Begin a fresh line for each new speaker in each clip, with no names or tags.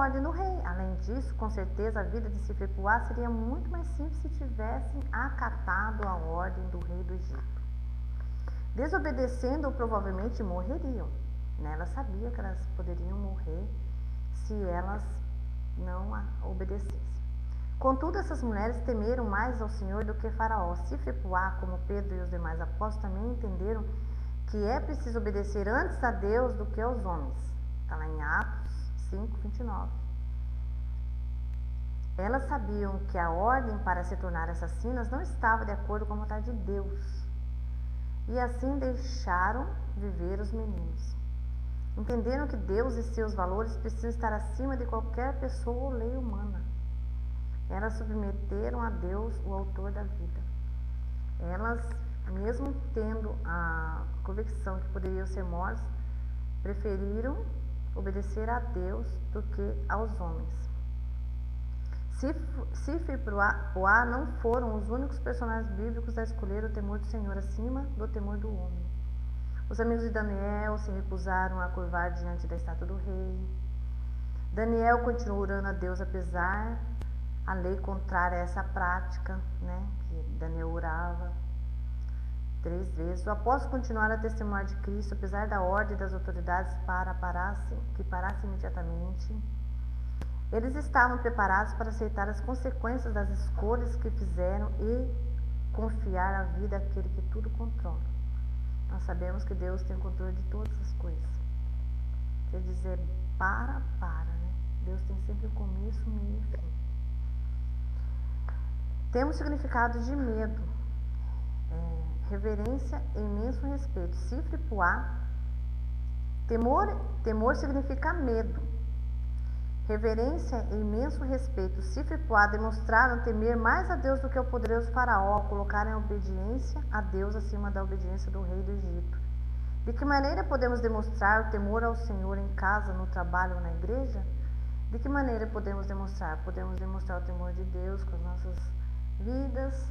ordem do rei. Além disso, com certeza a vida de Cifra e Puá seria muito mais simples se tivessem acatado a ordem do rei do Egito. Desobedecendo, provavelmente morreriam. Ela sabia que elas poderiam morrer se elas não obedecessem. Contudo, essas mulheres temeram mais ao Senhor do que Faraó. Cifra e Puá, como Pedro e os demais apóstolos, também entenderam que é preciso obedecer antes a Deus do que aos homens. Está lá em Atos 5, 29. Elas sabiam que a ordem para se tornar assassinas não estava de acordo com a vontade de Deus. E assim deixaram viver os meninos. Entenderam que Deus e seus valores precisam estar acima de qualquer pessoa ou lei humana. Elas submeteram a Deus, o autor da vida. Elas, mesmo tendo a convicção que poderiam ser mortas, preferiram obedecer a Deus do que aos homens. Cifra e Puá não foram os únicos personagens bíblicos a escolher o temor do Senhor acima do temor do homem. Os amigos de Daniel se recusaram a curvar diante da estátua do rei. Daniel continuou orando a Deus apesar a lei contrária a essa prática, que Daniel orava 3 vezes. O apóstolo continuara a testemunhar de Cristo, apesar da ordem das autoridades que parasse imediatamente. Eles estavam preparados para aceitar as consequências das escolhas que fizeram e confiar a vida àquele que tudo controla. Nós sabemos que Deus tem controle de todas as coisas. Quer dizer, Deus tem sempre o começo, meio e fim. Temos significado de medo, reverência e imenso respeito. Cifra e Puá. Temor significa medo. Reverência e imenso respeito. Cifra e Puá demonstraram temer mais a Deus do que o poderoso Faraó, ao colocarem a obediência a Deus acima da obediência do rei do Egito. De que maneira podemos demonstrar o temor ao Senhor em casa, no trabalho ou na igreja? De que maneira podemos demonstrar? Podemos demonstrar o temor de Deus com as nossas vidas,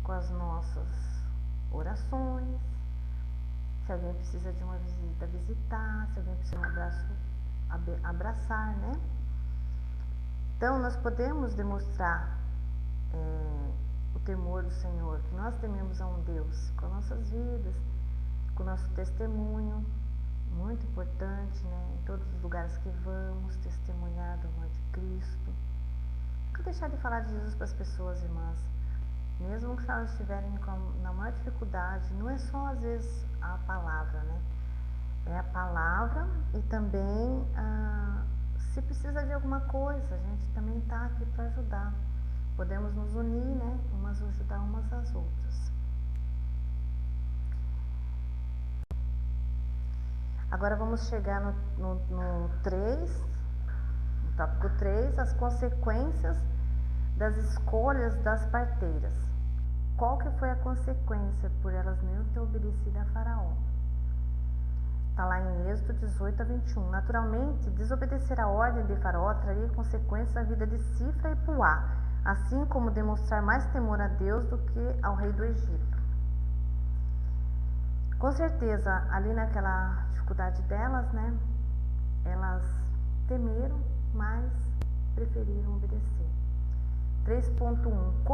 com as nossas orações. Se alguém precisa de uma visita, visitar. Se alguém precisa de um abraço, abraçar, Então, nós podemos demonstrar o temor do Senhor, que nós tememos a um Deus com nossas vidas, com o nosso testemunho, muito importante, em todos os lugares que vamos, testemunhar do amor de Cristo. Nunca deixar de falar de Jesus para as pessoas, irmãs. Mesmo que elas estiverem na maior dificuldade, não é só às vezes a palavra, É a palavra e também, se precisa de alguma coisa, a gente também está aqui para ajudar. Podemos nos unir, umas ajudar umas às outras. Agora vamos chegar no 3, no tópico 3, as consequências das escolhas das parteiras. Qual que foi a consequência por elas não ter obedecido a Faraó? Está lá em Êxodo 18 a 21. Naturalmente, desobedecer a ordem de Faraó traria consequências na vida de Cifra e Puá, assim como demonstrar mais temor a Deus do que ao rei do Egito. Com certeza, ali naquela dificuldade delas, elas temeram, mas preferiram obedecer. 3.1.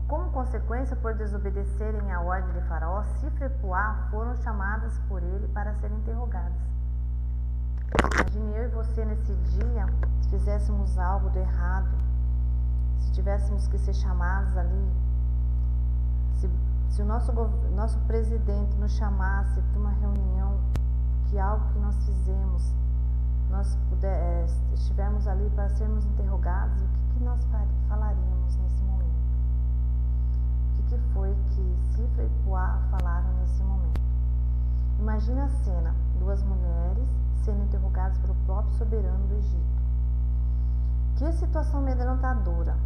Como consequência por desobedecerem a ordem de Faraó, Cifra e Puá foram chamadas por ele para serem interrogadas. Imagine eu e você nesse dia, se fizéssemos algo de errado, se tivéssemos que ser chamados ali, se o nosso presidente nos chamasse para uma reunião, que algo que nós fizemos, nós estivermos ali para sermos interrogados, o que nós falaríamos nesse momento? O que foi que Cifra e Puá falaram nesse momento? Imagina a cena, 2 mulheres sendo interrogadas pelo próprio soberano do Egito. Que situação amedrontadora,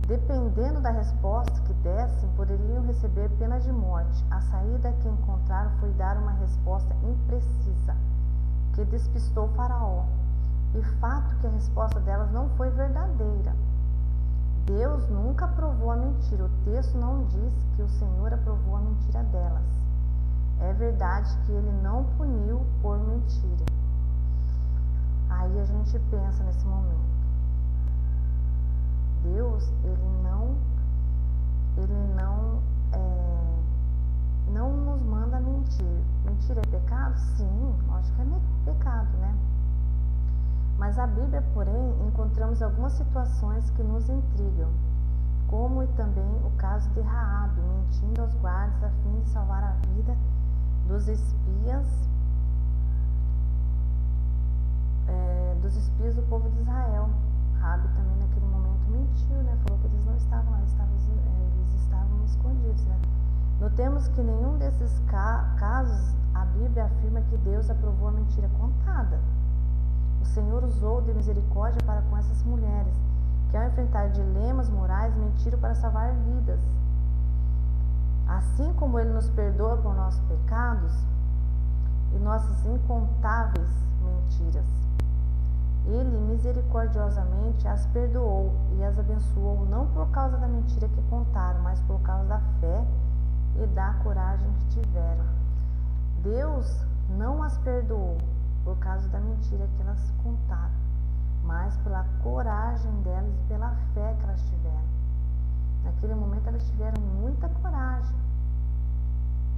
Dependendo da resposta que dessem, poderiam receber pena de morte. A saída que encontraram foi dar uma resposta imprecisa, que despistou o Faraó. E fato que a resposta delas não foi verdadeira. Deus nunca aprovou a mentira. O texto não diz que o Senhor aprovou a mentira delas. É verdade que ele não puniu por mentira. e a gente pensa nesse momento, Deus, ele não nos manda mentir. Mentir é pecado? Sim, lógico que é pecado, né? Mas a Bíblia, porém, encontramos algumas situações que nos intrigam, como e também o caso de Raabe, mentindo aos guardas a fim de salvar a vida dos espias do povo de Israel. Raabe também naquele momento mentiu, né? Falou que eles não estavam lá, eles estavam escondidos, né? Notemos que em nenhum desses casos a Bíblia afirma que Deus aprovou a mentira contada. O Senhor usou de misericórdia para com essas mulheres, que ao enfrentar dilemas morais, mentiram para salvar vidas. Assim como Ele nos perdoa por nossos pecados e nossas incontáveis mentiras, Ele misericordiosamente as perdoou e as abençoou, não por causa da mentira que contaram, mas por causa da fé e da coragem que tiveram. Deus não as perdoou por causa da mentira que elas contaram, mas pela coragem delas e pela fé que elas tiveram. Naquele momento elas tiveram muita coragem.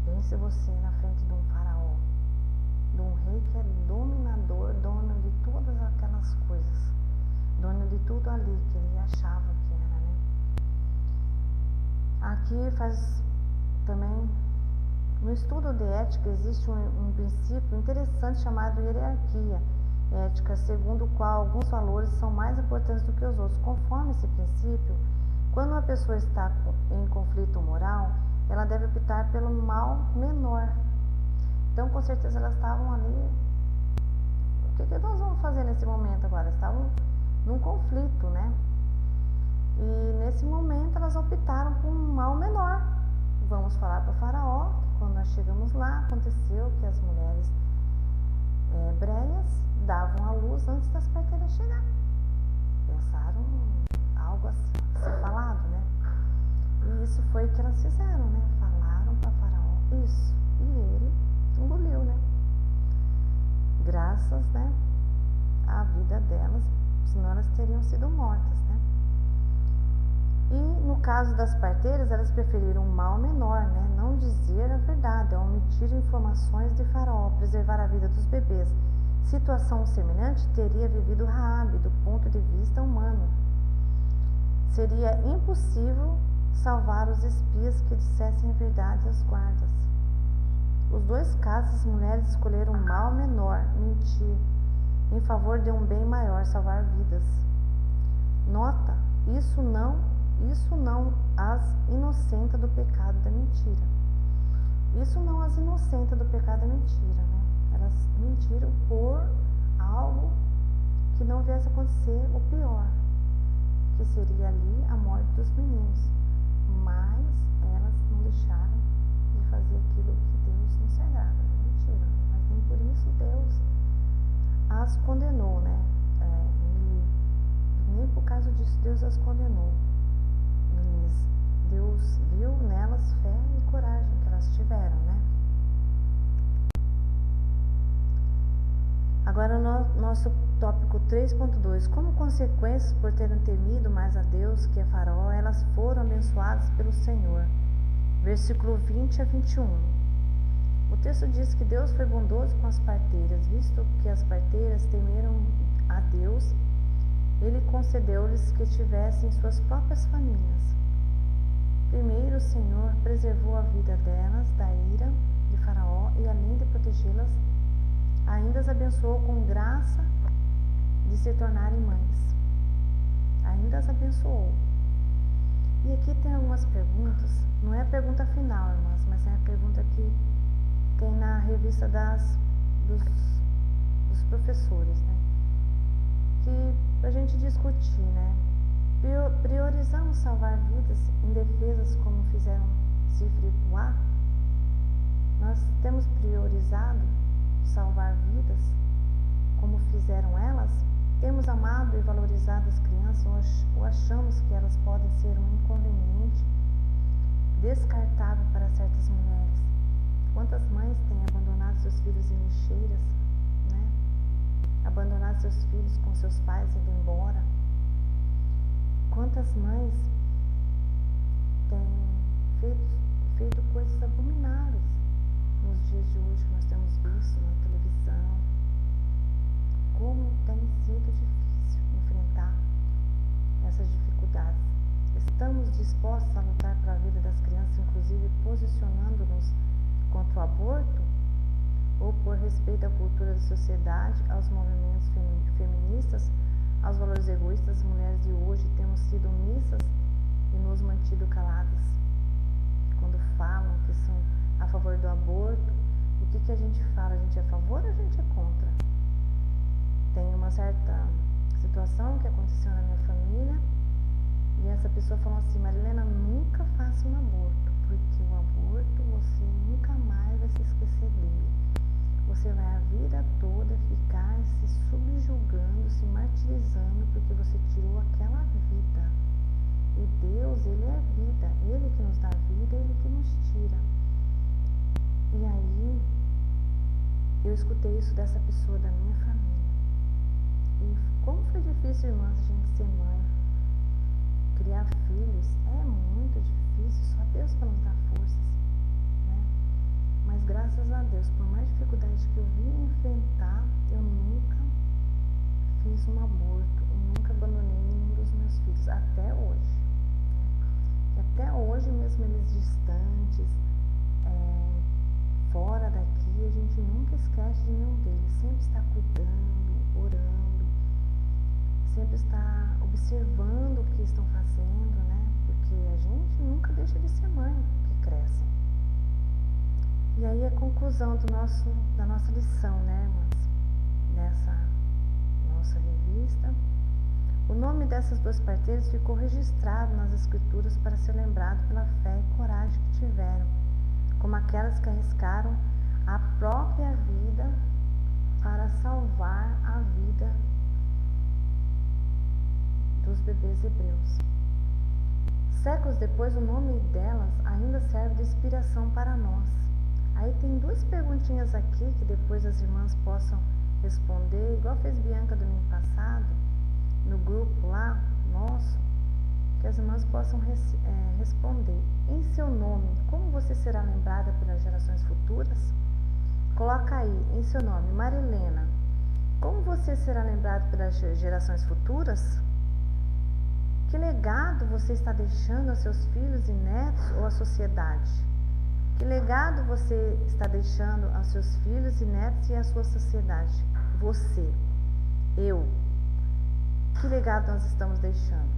Pense você na frente de um faraó, de um rei que é dominador, dono de todas aquelas coisas, dono de tudo ali que ele achava que era, né? Aqui faz também, no estudo de ética existe um princípio interessante chamado hierarquia ética, segundo o qual alguns valores são mais importantes do que os outros. Conforme esse princípio, quando uma pessoa está em conflito moral, ela deve optar pelo mal menor. Então, com certeza, elas estavam ali. O que nós vamos fazer nesse momento agora? Estavam num conflito, né? E nesse momento, elas optaram por um mal menor. Vamos falar para o faraó que quando nós chegamos lá, aconteceu que as mulheres hebreias davam à luz antes das parteiras chegar. Pensaram algo assim, ser falado, né? E isso foi o que elas fizeram, né? Falaram para o faraó isso. E ele engoliu, né? Graças, né, à vida delas, senão elas teriam sido mortas, né? E no caso das parteiras, elas preferiram um mal menor, né? Não dizer a verdade, omitir informações de faraó, preservar a vida dos bebês. Situação semelhante teria vivido Raabe, do ponto de vista humano. Seria impossível salvar os espias que dissessem a verdade aos guardas. Os dois casos, as mulheres escolheram um mal menor, mentir, em favor de um bem maior, salvar vidas. Nota, isso não as inocenta do pecado da mentira. Isso não as inocenta do pecado da mentira, né? Elas mentiram por algo que não viesse a acontecer o pior, que seria ali a morte dos meninos. Mas elas não deixaram de fazer aquilo que Deus não se agrada, né? Mentira, né? Mas nem por isso Deus as condenou, né? Nem por causa disso Deus as condenou. Deus viu nelas fé e coragem que elas tiveram, né? Agora o nosso tópico 3.2. Como consequências por terem temido mais a Deus que a Faraó, elas foram abençoadas pelo Senhor. Versículo 20 a 21. O texto diz que Deus foi bondoso com as parteiras, visto que as parteiras temeram a Deus, Ele concedeu-lhes que tivessem suas próprias famílias. Primeiro, o Senhor preservou a vida delas da ira de Faraó e, além de protegê-las, ainda as abençoou com graça de se tornarem mães. Ainda as abençoou. E aqui tem algumas perguntas, não é a pergunta final, irmãs, mas é a pergunta que tem na revista dos professores, né? Que pra gente discutir, né? Priorizamos salvar vidas indefesas como fizeram Cifra e Puá? Nós temos priorizado salvar vidas como fizeram elas? Temos amado e valorizado as crianças ou achamos que elas podem ser um inconveniente descartável para certas mulheres? Quantas mães têm abandonado seus filhos em lixeiras, né? abandonar seus filhos com seus pais indo embora. Quantas mães têm feito coisas abomináveis nos dias de hoje que nós temos visto na televisão? Como tem sido difícil enfrentar essas dificuldades. Estamos dispostos a lutar para a vida das crianças, inclusive posicionando-nos contra o aborto? Ou por respeito à cultura da sociedade, aos movimentos feministas, aos valores egoístas, as mulheres de hoje temos sido omissas e nos mantido caladas? Quando falam que são a favor do aborto, o que a gente fala? A gente é a favor ou a gente é contra? Tem uma certa situação que aconteceu na minha família e essa pessoa falou assim: Marilena, nunca faça um aborto, porque o aborto você nunca mais vai se esquecer dele. Você vai a vida toda ficar se subjugando, se martirizando porque você tirou aquela vida. E Deus, Ele é vida, Ele que nos dá vida, Ele que nos tira. E aí, eu escutei isso dessa pessoa da minha família. E como foi difícil, irmãs, a gente ser mãe. Criar filhos é muito difícil, só Deus para nos dar forças, né? Mas graças a Deus, por mais dificuldade que eu vim enfrentar, eu nunca fiz um aborto, eu nunca abandonei nenhum dos meus filhos, até hoje, né? E até hoje, mesmo eles distantes, fora daqui, a gente nunca esquece de nenhum deles, sempre está cuidando, orando, sempre está observando o que estão fazendo, né? Porque a gente nunca deixa de ser mãe que cresce. E aí a conclusão da nossa lição, né, irmãs? Nessa nossa revista. O nome dessas duas parteiras ficou registrado nas escrituras para ser lembrado pela fé e coragem que tiveram, como aquelas que arriscaram a própria vida para salvar a vida dos bebês hebreus. Séculos depois, o nome delas ainda serve de inspiração para nós. Aí tem duas perguntinhas aqui que depois as irmãs possam responder, igual fez Bianca domingo passado, no grupo lá, nosso, que as irmãs possam responder. Em seu nome, como você será lembrada pelas gerações futuras? Coloca aí, em seu nome, Marilena, como você será lembrada pelas gerações futuras? Que legado você está deixando aos seus filhos e netos ou à sociedade? Que legado você está deixando aos seus filhos e netos e à sua sociedade? Você, eu. Que legado nós estamos deixando?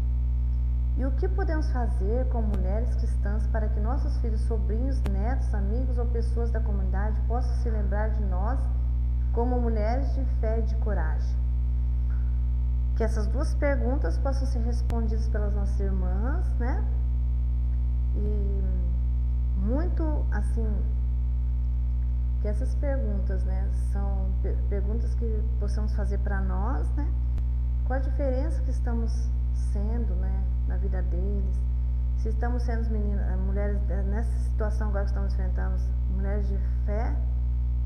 E o que podemos fazer como mulheres cristãs para que nossos filhos, sobrinhos, netos, amigos ou pessoas da comunidade possam se lembrar de nós como mulheres de fé e de coragem? Que essas duas perguntas possam ser respondidas pelas nossas irmãs, né? E muito assim, que essas perguntas, né, são perguntas que possamos fazer para nós, né? Qual a diferença que estamos sendo, né, na vida deles? Se estamos sendo mulheres nessa situação agora que estamos enfrentando, mulheres de fé,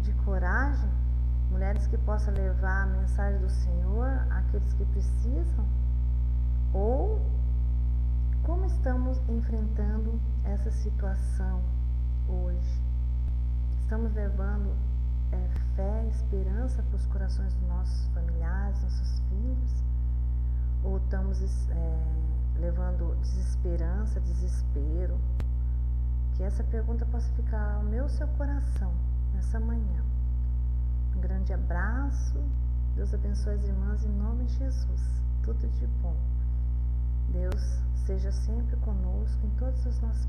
de coragem, mulheres que possam levar a mensagem do Senhor àqueles que precisam? Ou como estamos enfrentando essa situação hoje? Estamos levando fé e esperança para os corações dos nossos familiares, nossos filhos? Ou estamos levando desesperança, desespero? Que essa pergunta possa ficar ao meu seu coração nessa manhã. Um grande abraço, Deus abençoe as irmãs em nome de Jesus, tudo de bom. Deus seja sempre conosco em todas as nossas